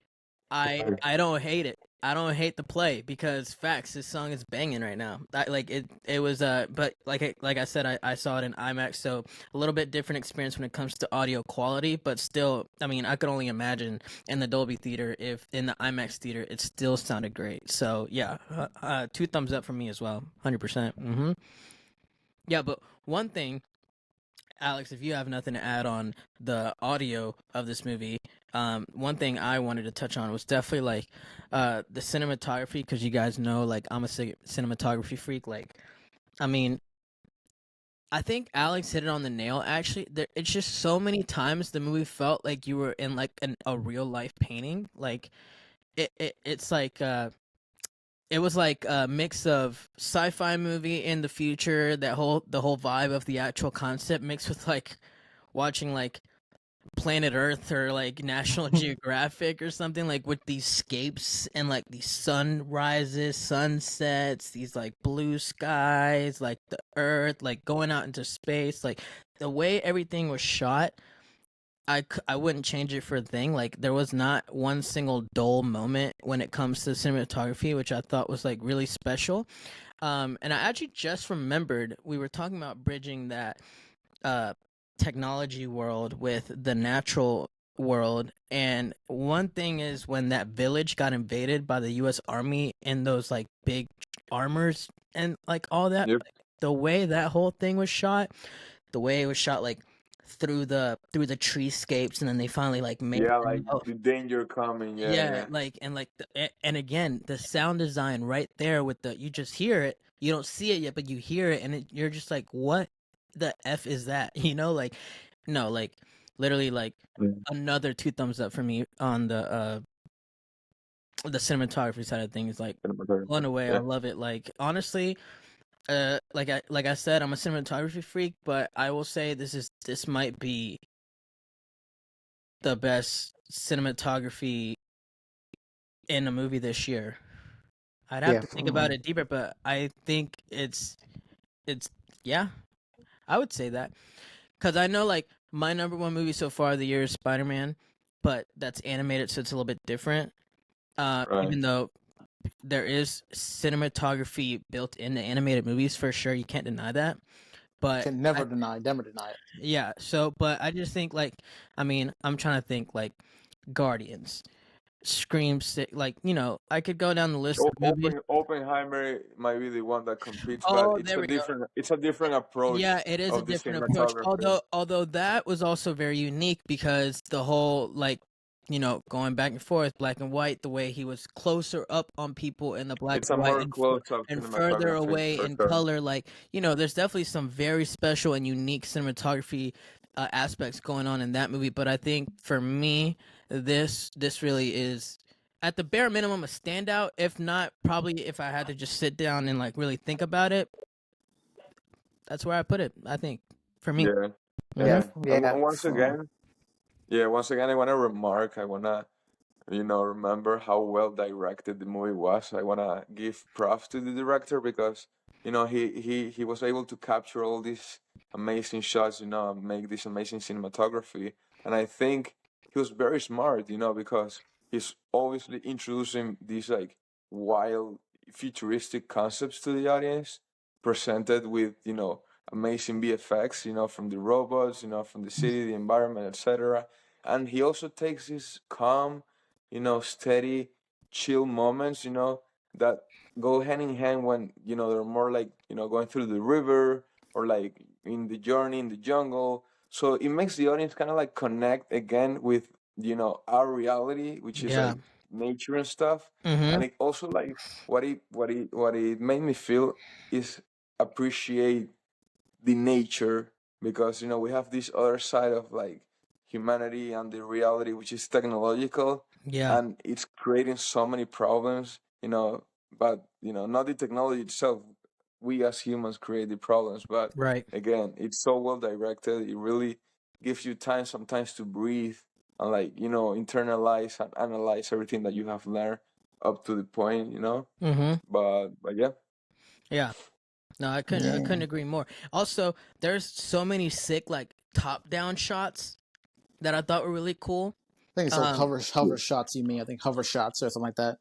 I don't hate it. I don't hate the play because facts. This song is banging right now. Like it was but like I said, I saw it in IMAX, so a little bit different experience when it comes to audio quality. But still, I mean, I could only imagine in the Dolby theater if in the IMAX theater it still sounded great. So yeah, two thumbs up for me as well, 100%. Yeah, but one thing, Alex, if you have nothing to add on the audio of this movie, one thing I wanted to touch on was definitely like the cinematography, because you guys know, like I'm a cinematography freak. Like, I mean, I think Alex hit it on the nail. Actually, it's just so many times the movie felt like you were in like a real life painting. Like it's like it was like a mix of sci-fi movie in the future, the whole vibe of the actual concept mixed with like watching like Planet Earth or like National Geographic or something, like with these scapes and like these sunrises, sunsets, these like blue skies, like the earth like going out into space, like the way everything was shot. I wouldn't change it for a thing. Like there was not one single dull moment when it comes to cinematography, which I thought was like really special. And I actually just remembered we were talking about bridging that uh technology world with the natural world, and one thing is when that village got invaded by the US Army in those like big armors and like all that, Yep. like, the way that whole thing was shot, the way it was shot like through the treescapes, and then they finally like made Yeah, them like out. the danger coming. Yeah, Yeah, yeah. like and again the sound design right there with the, you just hear it, you don't see it yet but you hear it, and you're just like, what the f is that? Like, no, like literally like Mm. another two thumbs up for me on the cinematography side of things. Like blown Cinematography. away. I Yeah. love it. Like honestly, like I said, I'm a cinematography freak, but I will say this might be the best cinematography in a movie this year. I'd have Yeah, to think about it deeper, but I think it's yeah, I would say that, because I know like my number one movie so far of the year is Spider-Man, but that's animated, so it's a little bit different. Right. Even though there is cinematography built into animated movies for sure, you can't deny that. But can I, never deny it. yeah, so but I just think like, I mean, I'm trying to think like Guardians, Scream, like I could go down the list of movies. Oppenheimer might be the one that competes, but Oh, there we go. it's a different approach Yeah, it is a of the different approach. cinematography. Although that was also very unique because the whole like, going back and forth, black and white, the way he was closer up on people in the black It's and a white, more close-up and further cinematography away for in sure. color. Like, there's definitely some very special and unique cinematography aspects going on in that movie. But I think for me, this really is at the bare minimum a standout. If not, probably if I had to just sit down and like really think about it, that's where I put it, I think, for me. Yeah, Hmm. Yeah, yeah. yeah. And once again, I want to remark. I want to remember how well directed the movie was. I wanna give props to the director because he was able to capture all these amazing shots, and make this amazing cinematography. And I think he was very smart, because he's obviously introducing these like wild futuristic concepts to the audience, presented with amazing VFX, from the robots, from the city, the environment, etc. And he also takes this calm, steady, chill moments, that go hand in hand when, they're more like, going through the river or like in the journey in the jungle. So it makes the audience kind of like connect again with, our reality, which is Yeah. like nature and stuff. Hmm. And it also like what it made me feel is appreciate the nature, because we have this other side of like humanity and the reality which is technological, Yeah. and it's creating so many problems, but not the technology itself. We as humans create the problems, but Right. again, it's so well directed. It really gives you time sometimes to breathe and like internalize and analyze everything that you have learned up to the point, Hmm. but yeah. Yeah. No, I couldn't Yeah. agree more. Also, there's so many sick like top down shots that I thought were really cool. I think it's like Um, hover shots. You mean? I think hover shots or something like that.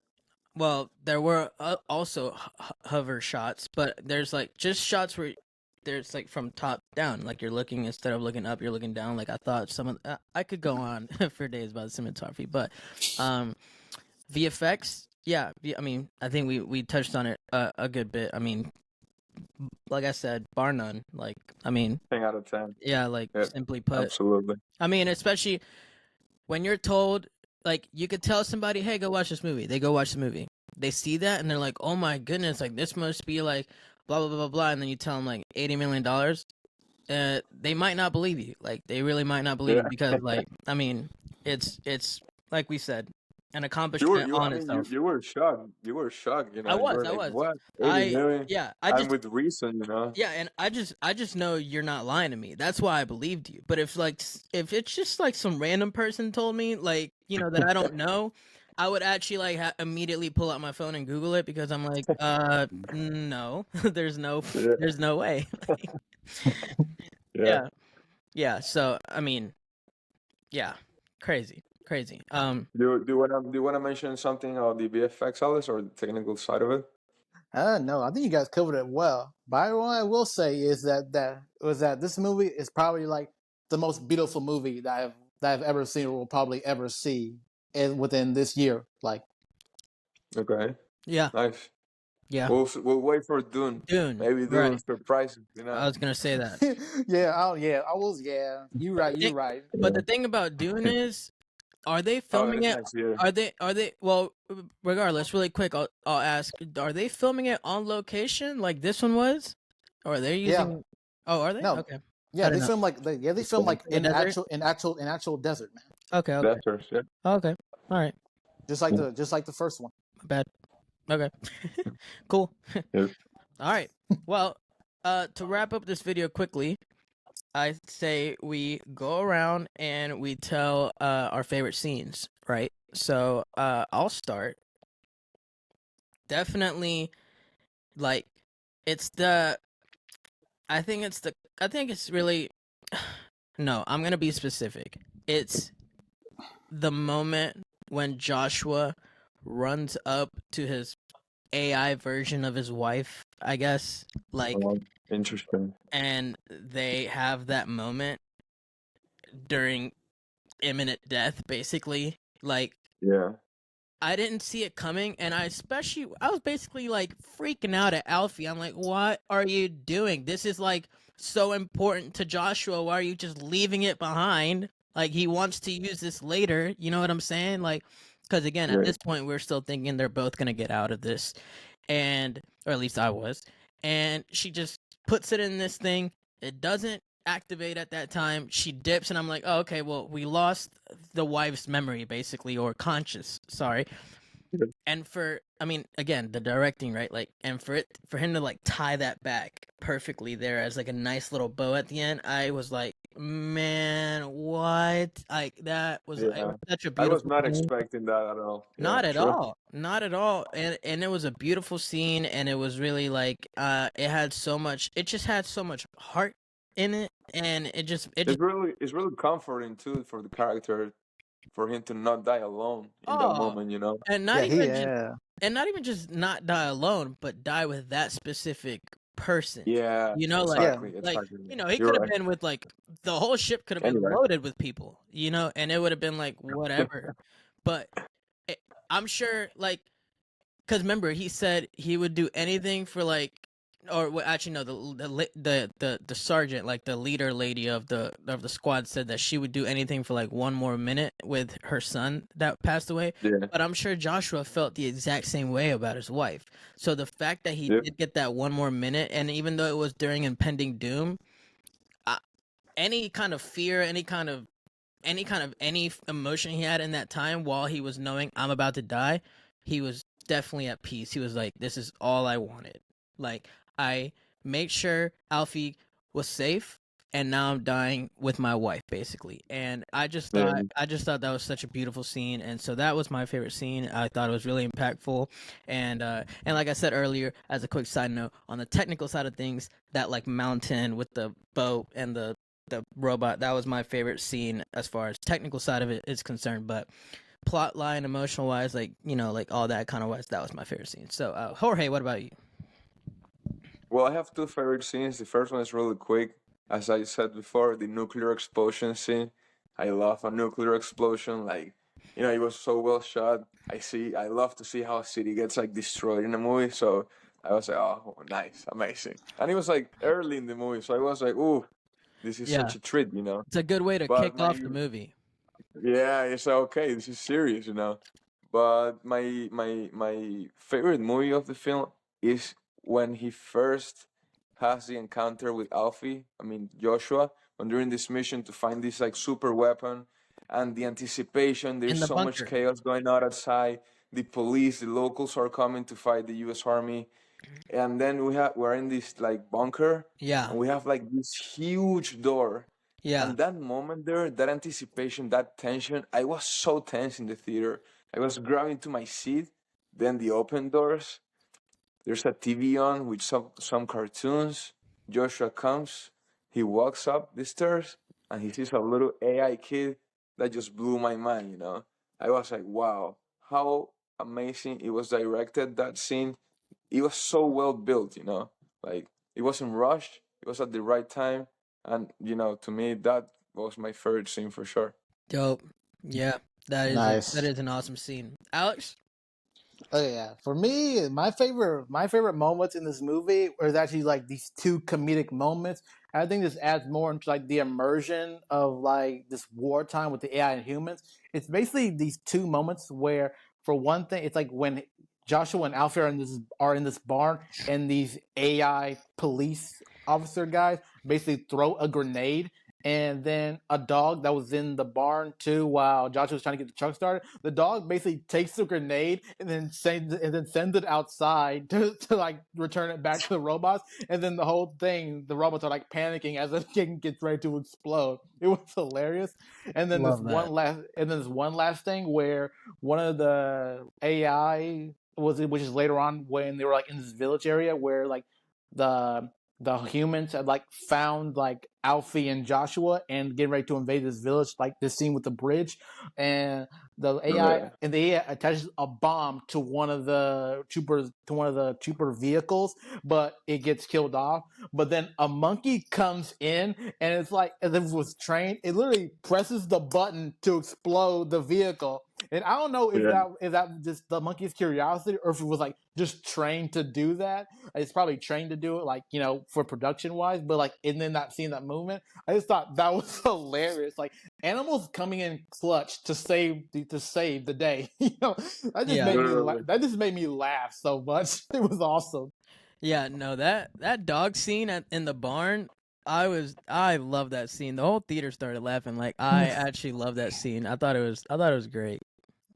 well, there were also hover shots, but there's like just shots where there's like from top down, like you're looking, instead of looking up, you're looking down. Like I thought some of I could go on for days about cinematography, but um, VFX, yeah, I mean, I think we touched on it a good bit. I mean, like I said, bar none. Like, I mean, 10 out of 10. yeah, like Yeah, simply put. absolutely. I mean, especially when you're told, like, you could tell somebody, "Hey, go watch this movie." They go watch the movie. They see that and they're like, "Oh my goodness! Like, this must be like blah blah blah blah blah." And then you tell them like $80 million. They might not believe you. Like, they really might not believe you Yeah. because, like, I mean, it's like we said, an You were accomplishment you I on mean you, itself. you were shocked. You were shocked, I you was, were I like, was, what? 80 I million? yeah, And with reason. yeah, and I just know you're not lying to me. That's why I believed you. But if it's just like some random person told me, like, that I don't know, I would actually like immediately pull out my phone and Google it, because I'm like, no, Yeah. there's no way. Yeah. Yeah, yeah. So I mean, Yeah, crazy. Do you wanna mention something about the VFX, Alice, or the technical side of it? No, I think you guys covered it well. But what I will say is that this movie is probably like the most beautiful movie that I've ever seen or will probably ever see within this year. Like, Okay, Yeah, nice. yeah. We'll wait for Dune. Dune, Maybe Dune right? surprises, I was gonna say that. yeah. You're right. You're Thing- right. But Yeah. the thing about Dune is, are they Oh, filming that's it? next year. Are they? Well, regardless, really quick, I'll ask: are they filming it on location like this one was, or are they Yeah. using? Oh, are they? No. Okay, Yeah, I don't know. they film like In the desert. in actual desert, man. Okay, okay, That's first, yeah. okay. All right, Just like the first one. my bad. Okay, cool. Yes. All right. Well, to wrap up this video quickly, I say we go around and we tell our favorite scenes, right? So I'll start. Definitely, like, it's the. I think it's the. I think it's really. No, I'm gonna be specific. It's the moment when Joshua runs up to his AI version of his wife, I guess, like, Interesting. and they have that moment during imminent death, basically. Like, Yeah. I didn't see it coming, and I was basically like freaking out at Alfie. I'm like, what are you doing? This is like so important to Joshua. Why are you just leaving it behind? Like, he wants to use this later. You know what I'm saying? Like, because again, at Yeah. this point, we're still thinking they're both gonna get out of this, and or at least I was. And she just puts it in this thing. It doesn't activate at that time. She dips, and I'm like, oh, okay, well, we lost the wife's memory, basically, or conscious. Sorry. Yeah. And I mean, again, the directing, right? Like, and for him to like tie that back perfectly there as like a nice little bow at the end, I was like, man, what? Like, that was like Yeah. such a I was beautiful not scene. expecting that at all. Yeah, Not at true. all. Not at all. And it was a beautiful scene, and it was really like it just had so much heart in it, and It's really comforting too for the character, for him to not die alone in that oh, moment, you know? and not Yeah, he even just yeah. not die alone, but die with that specific person. Yeah, You know, Yeah. exactly. he You're could have right. been with like the whole ship could have been Anyway. loaded with people, and it would have been like whatever. But it, I'm sure, like, because remember, he said he would do anything for like, or well, actually no, the sergeant, like the leader lady of the squad, said that she would do anything for like one more minute with her son that passed away. Yeah. But I'm sure Joshua felt the exact same way about his wife. So the fact that he Yep. did get that one more minute, and even though it was during impending doom, uh, any kind of fear, any emotion he had in that time while he was knowing I'm about to die, he was definitely at peace. He was like, this is all I wanted. Like, I made sure Alfie was safe, and now I'm dying with my wife, basically. And Yeah. I just thought that was such a beautiful scene, and so that was my favorite scene. I thought it was really impactful, and like I said earlier, as a quick side note, on the technical side of things, that like mountain with the boat and the robot, that was my favorite scene as far as technical side of it is concerned. But plot line, emotional wise, like, like all that kind of wise, that was my favorite scene. So Jorge, what about you? Well, I have two favorite scenes. The first one is really quick. As I said before, the nuclear explosion scene. I love a nuclear explosion. Like, it was so well shot. I love to see how a city gets like destroyed in a movie. So I was like, oh, nice, amazing. And it was like early in the movie, so I was like, ooh, this is Yeah, such a treat. it's a good way to But kick my off the movie. Yeah, it's like, okay, this is serious. But my favorite movie of the film is when he first has the encounter with Alfie. I mean Joshua, when during this mission to find this like super weapon, and the anticipation. In There's the so much bunker. chaos going on outside. The police, the locals are coming to fight the U.S. Army, and then we're in this like bunker, Yeah, and we have like this huge door, yeah, and that moment there, that anticipation, that tension, I was so tense in the theater. I was grabbing to my seat. Then the open doors, there's a TV on with some cartoons. Joshua comes, he walks up the stairs, and he sees a little AI kid that just blew my mind. I was like, wow, how amazing it was directed. That scene, it was so well built. Like it wasn't rushed. It was at the right time, and to me that was my favorite scene for sure. Dope. Yeah, that Nice. is an awesome scene. Alex? Oh yeah, for me, my favorite moments in this movie was actually like these two comedic moments. I think this adds more into like the immersion of like this wartime with the AI and humans. It's basically these two moments where, for one thing, it's like when Joshua and Alfie are in this barn, and these AI police officer guys basically throw a grenade, and then a dog that was in the barn too while Joshua was trying to get the truck started. The dog basically takes the grenade and then sends it outside to like return it back to the robots. And then the whole thing, the robots are like panicking as the thing gets ready to explode. It was hilarious. And then Love that. this one last thing where one of the AI which is later on when they were like in this village area where like the the humans had like found like Alfie and Joshua and getting ready to invade this village, like this scene with the bridge, and Yeah. the AI attaches a bomb to one of the trooper vehicles, but it gets killed off. But then a monkey comes in, and it's like as if it was trained. It literally presses the button to explode the vehicle. And I don't know if Yeah. that just the monkey's curiosity, or if it was like just trained to do that. It's probably trained to do it, like for production wise. But like, and then not seeing that movement, I just thought that was hilarious. Like animals coming in clutch to save the day. That just Yeah. made me Literally. that just made me laugh so much. It was awesome. Yeah, no, that dog scene in the barn, I love that scene. The whole theater started laughing. Like I actually love that scene. I thought it was great.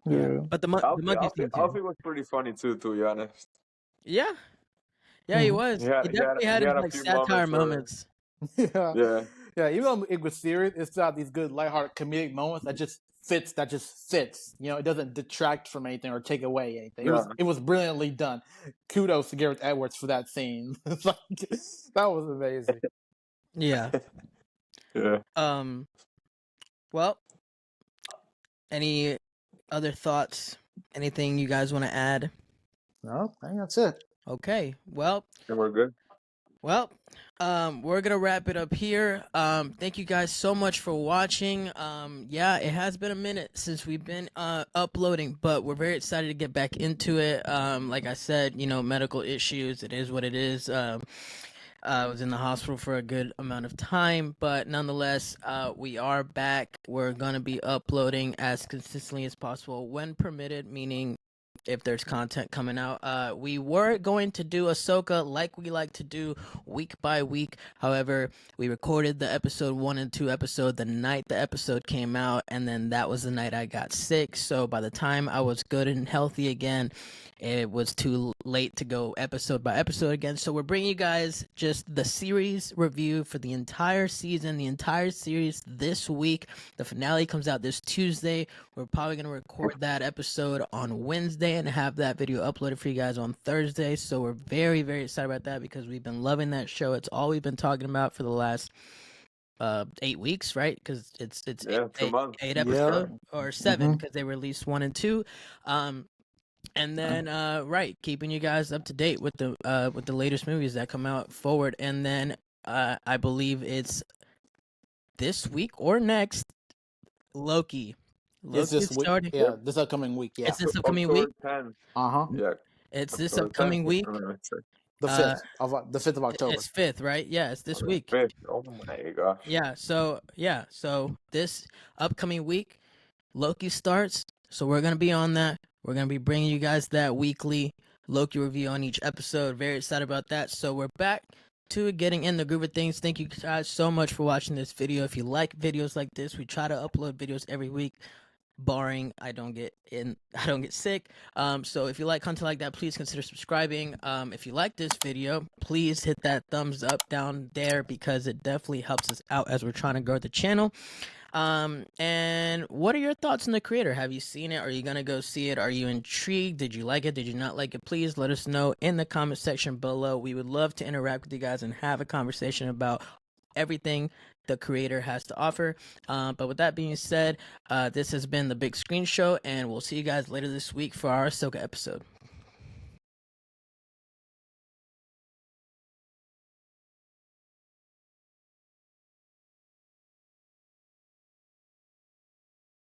Yeah. Yeah. But the Alfie, monkey Alfie, scene too. Alfie was pretty funny too, to be honest. Yeah. Yeah, he Mhm. was. He He had he had definitely he had his had a like few satire moments where, moments. Yeah. yeah, Yeah, even though it was serious, it's got these good lighthearted comedic moments that just fits. It doesn't detract from anything or take away anything. It yeah, was it was brilliantly done. Kudos to Gareth Edwards for that scene. It's like, that was amazing. Yeah. yeah. Um well, any other thoughts? Anything you guys want to add? No, I think that's it. Okay. And we're good. Well, we're gonna wrap it up here. Thank you guys so much for watching. Yeah, it has been a minute since we've been uploading, but we're very excited to get back into it. Like I said, medical issues. It is what it is. I was in the hospital for a good amount of time, but nonetheless, we are back. We're gonna be uploading as consistently as possible when permitted, meaning if there's content coming out. We were going to do Ahsoka like we like to do week by week. However, we recorded the episode 1 and 2 episode the night the episode came out, and then that was the night I got sick. So by the time I was good and healthy again, it was too late to go episode by episode again. So we're bringing you guys just the series review for the entire season, the entire series this week. The finale comes out this Tuesday. We're probably going to record that episode on Wednesday and have that video uploaded for you guys on Thursday. So we're very, very excited about that because we've been loving that show. It's all we've been talking about for the last 8 weeks, right? Because it's Yeah, 2 months. eight Yeah. episode or 7 hmm because they released 1 and 2. And then right, keeping you guys up to date with the latest movies that come out forward. And then I believe it's this week or next, Loki. It's Loki this is week. starting. Yeah, this upcoming week. Yeah. It's this upcoming October week. 10th. Uh-huh. Yeah, It's this October 10th. upcoming week. The Uh, 5th of October. it's 5th, right? Yeah, it's this On the week. 5th. Oh my gosh. Yeah. So this upcoming week, Loki starts. So we're gonna be on that. We're gonna be bringing you guys that weekly Loki review on each episode. Very excited about that. So we're back to getting in the groove of things. Thank you guys so much for watching this video. If you like videos like this, we try to upload videos every week, barring I don't get sick. So if you like content like that, please consider subscribing. If you like this video, please hit that thumbs up down there because it definitely helps us out as we're trying to grow the channel. And what are your thoughts on the creator? Have you seen it? Are you gonna go see it? Are you intrigued? Did you like it? Did you not like it? Please let us know in the comment section below. We would love to interact with you guys and have a conversation about everything the creator has to offer. But with that being said, this has been the Big Screen Show, and we'll see you guys later this week for our Ahsoka episode.